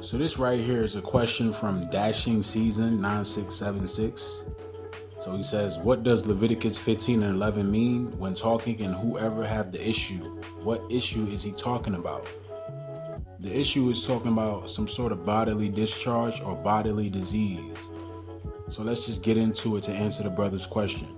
So this right here is a question from Dashing Season 9676. So he says, what does Leviticus 15 and 11 mean when talking and whoever have the issue? What issue is he talking about? The issue is talking about some sort of bodily discharge or bodily disease. So let's just get into it to answer the brother's question.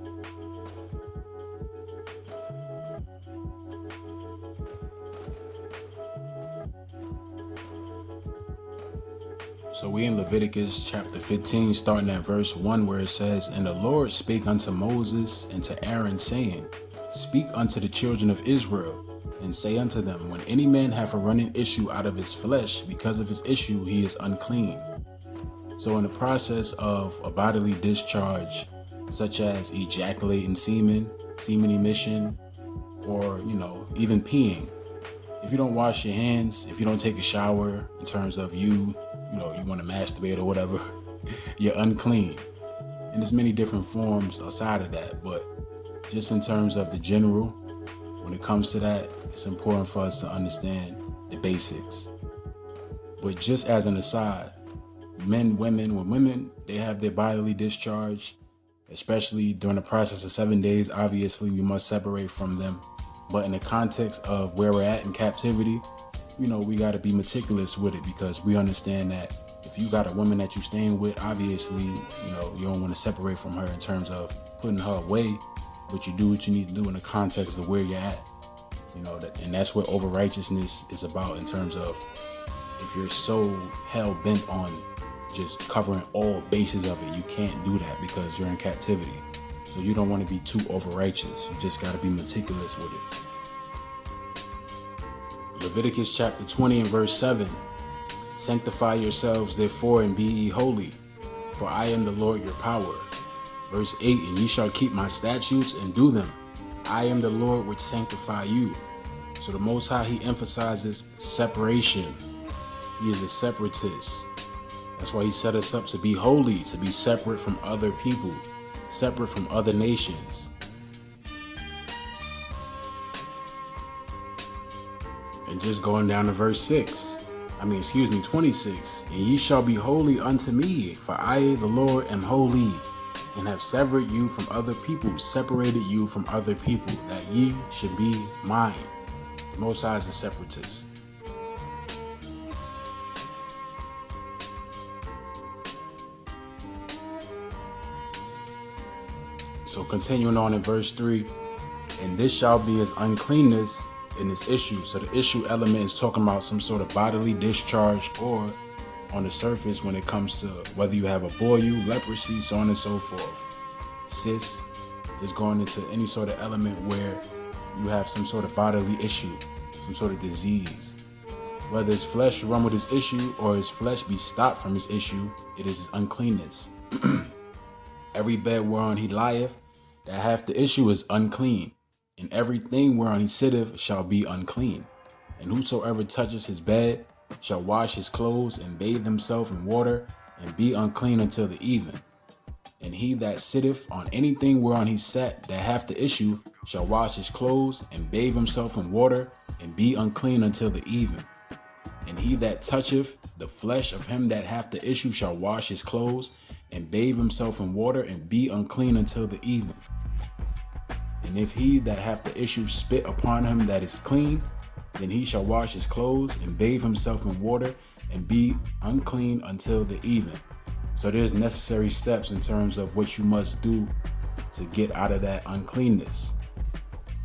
So we in Leviticus chapter 15, starting at verse 1, where it says, And the Lord spake unto Moses and to Aaron, saying, Speak unto the children of Israel, and say unto them, When any man have a running issue out of his flesh, because of his issue he is unclean. So in the process of a bodily discharge, such as ejaculating semen, semen emission, or, even peeing, if you don't wash your hands, if you don't take a shower, in terms of you want to masturbate or whatever, you're unclean. And there's many different forms outside of that, but just in terms of the general, when it comes to that, it's important for us to understand the basics. But just as an aside, when women, they have their bodily discharge, especially during the process of 7 days, obviously we must separate from them. But in the context of where we're at in captivity, we got to be meticulous with it, because we understand that if you got a woman that you're staying with, obviously, you don't want to separate from her in terms of putting her away, but you do what you need to do in the context of where you're at. And that's what over righteousness is about, in terms of if you're so hell bent on just covering all bases of it, you can't do that because you're in captivity. So you don't want to be too over righteous. You just got to be meticulous with it. Leviticus chapter 20 and verse 7. Sanctify yourselves therefore and be ye holy, for I am the Lord your power. Verse 8. And ye shall keep my statutes and do them. I am the Lord which sanctify you. So the Most High, he emphasizes separation. He is a separatist. That's why he set us up to be holy, to be separate from other people, separate from other nations. And just going down to verse 26. And ye shall be holy unto me, for I, the Lord, am holy, and have severed you from other people, separated you from other people, that ye should be mine. The Most High is a separatist. So continuing on in verse 3, and this shall be his uncleanness in this issue. So the issue element is talking about some sort of bodily discharge, or on the surface when it comes to whether you have a boil, leprosy, so on and so forth. Cyst, just going into any sort of element where you have some sort of bodily issue, some sort of disease. Whether his flesh run with his issue or his flesh be stopped from his issue, it is his uncleanness. Every bed whereon he lieth, that hath the issue is unclean, and everything whereon he sitteth shall be unclean. And whosoever touches his bed shall wash his clothes and bathe himself in water, and be unclean until the even. And he that sitteth on anything whereon he sat that hath the issue shall wash his clothes and bathe himself in water, and be unclean until the even. And he that toucheth the flesh of him that hath the issue shall wash his clothes and bathe himself in water, and be unclean until the even. And if he that hath the issue spit upon him that is clean, then he shall wash his clothes and bathe himself in water, and be unclean until the even. So there's necessary steps in terms of what you must do to get out of that uncleanness.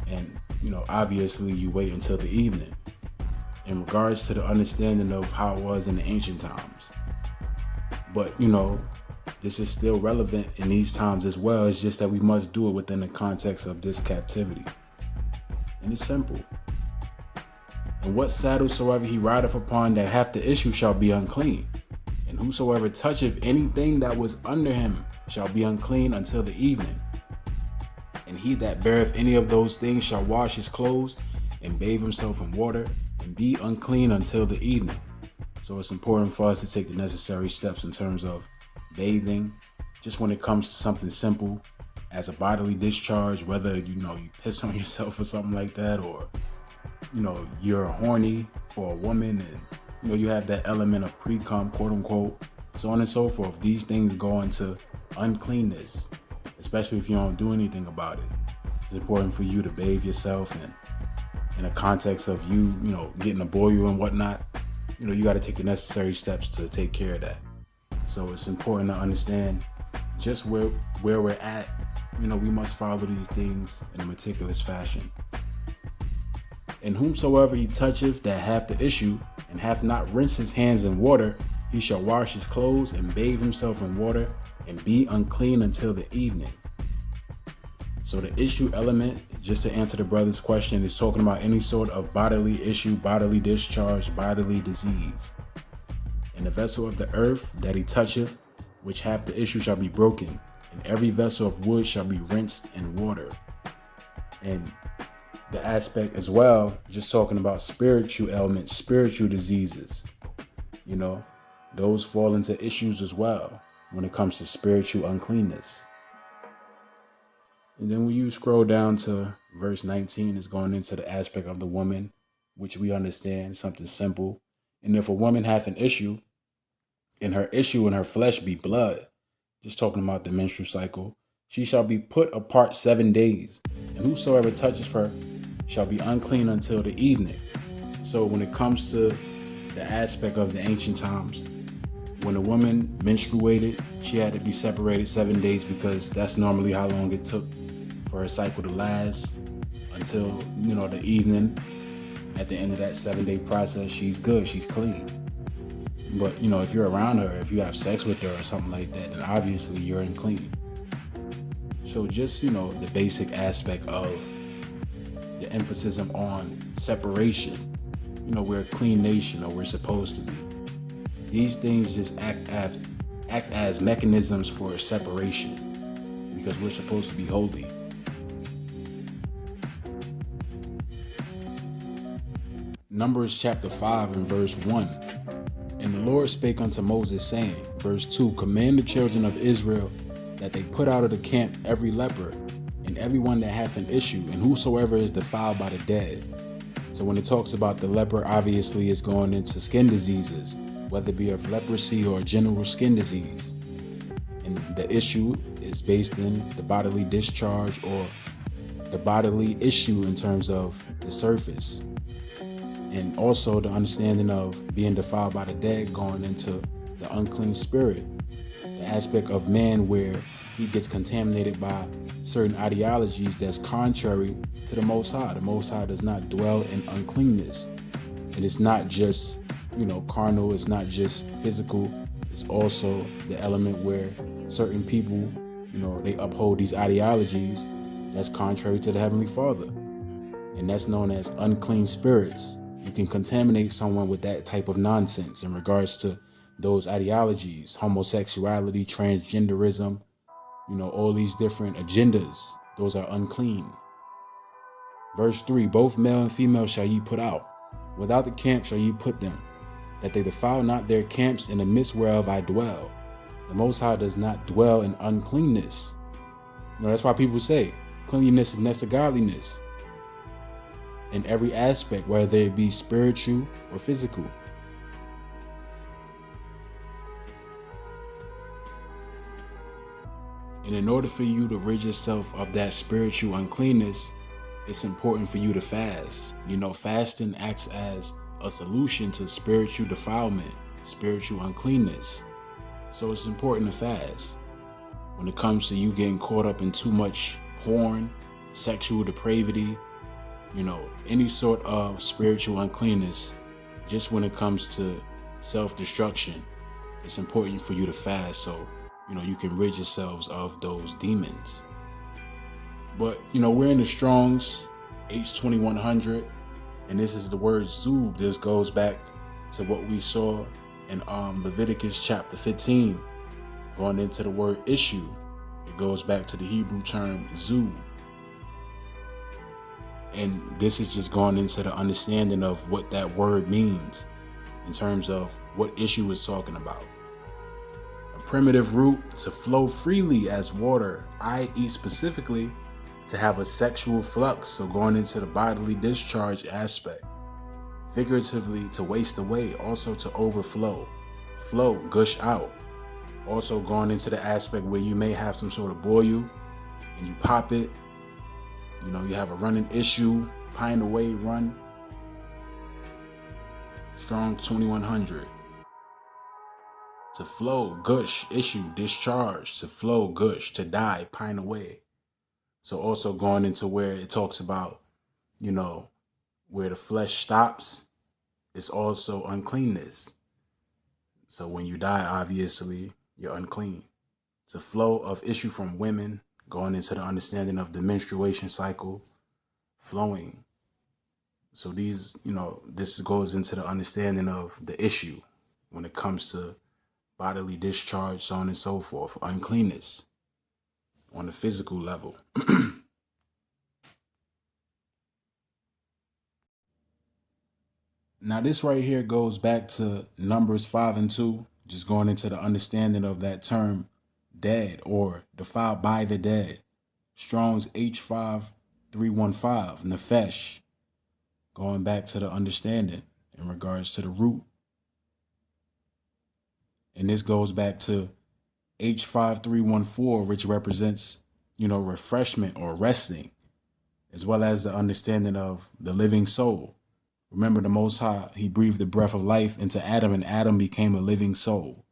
And, obviously you wait until the evening. In regards to the understanding of how it was in the ancient times. But, this is still relevant in these times as well. It's just that we must do it within the context of this captivity. And it's simple. And what saddle soever he rideth upon that hath the issue shall be unclean. And whosoever toucheth anything that was under him shall be unclean until the evening. And he that beareth any of those things shall wash his clothes and bathe himself in water, and be unclean until the evening. So it's important for us to take the necessary steps in terms of bathing, just when it comes to something simple as a bodily discharge, whether you piss on yourself or something like that, or you're horny for a woman and You have that element of pre-cum, quote unquote, so on and so forth. These things go into uncleanness, especially if you don't do anything about it. It's important for you to bathe yourself, and in a context of you, getting a boil and whatnot, you got to take the necessary steps to take care of that. So it's important to understand just where we're at. We must follow these things in a meticulous fashion. And whomsoever he toucheth that hath the issue, and hath not rinsed his hands in water, he shall wash his clothes and bathe himself in water, and be unclean until the evening. So the issue element, just to answer the brother's question, is talking about any sort of bodily issue, bodily discharge, bodily disease. And the vessel of the earth that he toucheth, which hath the issue, shall be broken, and every vessel of wood shall be rinsed in water. And the aspect as well, just talking about spiritual elements, spiritual diseases, those fall into issues as well when it comes to spiritual uncleanness. And then when you scroll down to verse 19, it's going into the aspect of the woman, which we understand, something simple. And if a woman hath an issue, and her issue in her flesh be blood, just talking about the menstrual cycle, she shall be put apart 7 days, and whosoever touches her shall be unclean until the evening. So when it comes to the aspect of the ancient times, when a woman menstruated, she had to be separated 7 days, because that's normally how long it took for her cycle to last until, the evening. At the end of that 7-day process, she's good, she's clean. But, if you're around her, if you have sex with her or something like that, then obviously you're unclean. So just, the basic aspect of the emphasis on separation. We're a clean nation, or we're supposed to be. These things just act as mechanisms for separation, because we're supposed to be holy. Numbers chapter 5 and verse 1. And the Lord spake unto Moses, saying, verse 2, command the children of Israel that they put out of the camp every leper, and everyone that hath an issue, and whosoever is defiled by the dead. So when it talks about the leper, obviously it's going into skin diseases, whether it be of leprosy or a general skin disease. And the issue is based in the bodily discharge, or the bodily issue in terms of the surface. And also the understanding of being defiled by the dead, going into the unclean spirit, the aspect of man where he gets contaminated by certain ideologies that's contrary to the Most High. The Most High does not dwell in uncleanness. And it's not just, carnal, it's not just physical. It's also the element where certain people, they uphold these ideologies that's contrary to the Heavenly Father. And that's known as unclean spirits. You can contaminate someone with that type of nonsense in regards to those ideologies, homosexuality, transgenderism, all these different agendas. Those are unclean. Verse 3, both male and female shall ye put out. Without the camp shall ye put them, that they defile not their camps in the midst whereof I dwell. The Most High does not dwell in uncleanness. That's why people say cleanliness is next to godliness. In every aspect, whether it be spiritual or physical. And in order for you to rid yourself of that spiritual uncleanness, it's important for you to fast. Fasting acts as a solution to spiritual defilement, spiritual uncleanness. So it's important to fast. When it comes to you getting caught up in too much porn, sexual depravity, any sort of spiritual uncleanness, just when it comes to self-destruction, it's important for you to fast so, you can rid yourselves of those demons. But, we're in the Strong's H2100, and this is the word zub. This goes back to what we saw in Leviticus chapter 15, going into the word issue. It goes back to the Hebrew term zub. And this is just going into the understanding of what that word means in terms of what issue it's talking about. A primitive root to flow freely as water, i.e. specifically to have a sexual flux, so going into the bodily discharge aspect. Figuratively, to waste away, also to overflow, flow, gush out. Also going into the aspect where you may have some sort of boil and you pop it. You know, you have a running issue, pine away, run. Strong 2100. To flow, gush, issue, discharge. To flow, gush, to die, pine away. So also going into where it talks about, you know, where the flesh stops, it's also uncleanness. So when you die, obviously, you're unclean. It's a flow of issue from women, going into the understanding of the menstruation cycle, flowing. So these, you know, this goes into the understanding of the issue when it comes to bodily discharge, so on and so forth, uncleanness on the physical level. Now this right here goes back to Numbers 5 and 2, just going into the understanding of that term dead or defiled by the dead. Strong's H5315, Nefesh, going back to the understanding in regards to the root. And this goes back to H5314, which represents, you know, refreshment or resting, as well as the understanding of the living soul. Remember, the Most High, he breathed the breath of life into Adam, and Adam became a living soul.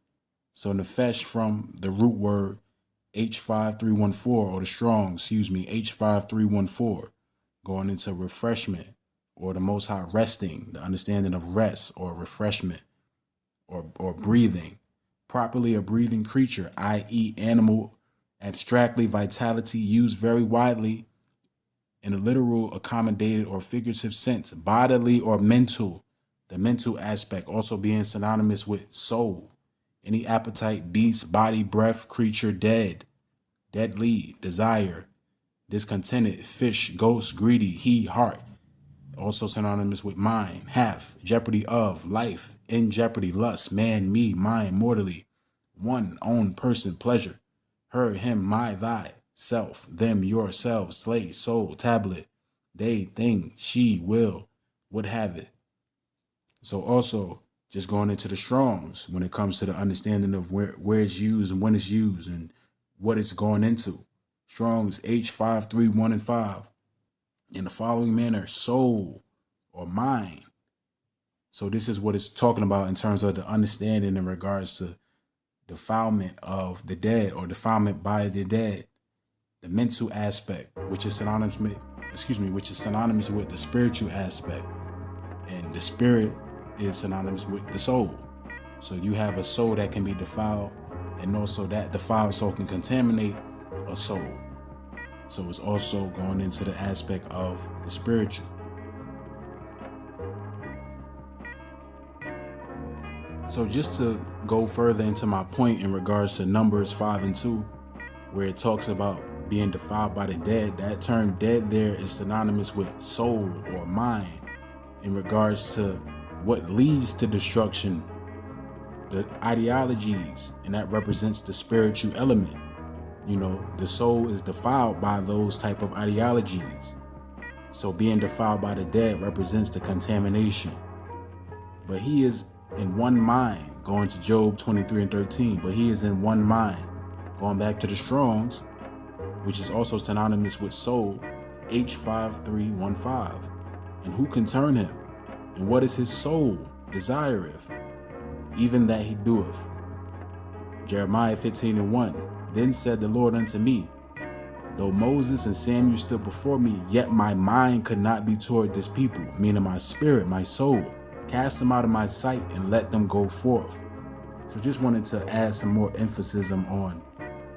So Nefesh from the root word H5314, or the strong, H5314, going into refreshment, or the Most High resting, the understanding of rest or refreshment, or breathing. Properly a breathing creature, i.e. animal, abstractly vitality, used very widely in a literal, accommodated, or figurative sense, bodily or mental. The mental aspect also being synonymous with soul. Any appetite, beast, body, breath, creature, dead, deadly, desire, discontented, fish, ghost, greedy, he, heart. Also synonymous with mind, half, jeopardy of, life, in jeopardy, lust, man, me, mine, mortally, one, own, person, pleasure, her, him, my, thy, self, them, yourselves, slave, soul, tablet, they, thing, she, will, would have it. So also just going into the Strongs when it comes to the understanding of where it's used and when it's used and what it's going into. Strong's H5315 and 5. In the following manner, soul or mind. So this is what it's talking about in terms of the understanding in regards to defilement of the dead or defilement by the dead. The mental aspect, which is synonymous with, the spiritual aspect. And the spirit is synonymous with the soul. So you have a soul that can be defiled, and also that defiled soul can contaminate a soul. So it's also going into the aspect of the spiritual. So just to go further into my point in regards to Numbers 5 and 2, where it talks about being defiled by the dead, that term dead there is synonymous with soul or mind in regards to what leads to destruction, the ideologies, and that represents the spiritual element. You know, the soul is defiled by those type of ideologies. So being defiled by the dead represents the contamination. But he is in one mind, going to Job 23 and 13, but he is in one mind, going back to the Strongs, which is also synonymous with soul, H5315. And who can turn him? And what is his soul desireth? Even that he doeth. Jeremiah 15 and 1. Then said the Lord unto me, though Moses and Samuel stood before me, yet my mind could not be toward this people, meaning my spirit, my soul. Cast them out of my sight and let them go forth. So just wanted to add some more emphasis on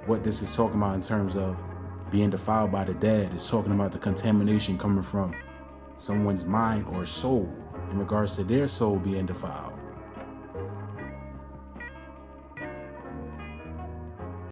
what this is talking about in terms of being defiled by the dead. It's talking about the contamination coming from someone's mind or soul in regards to their soul being defiled.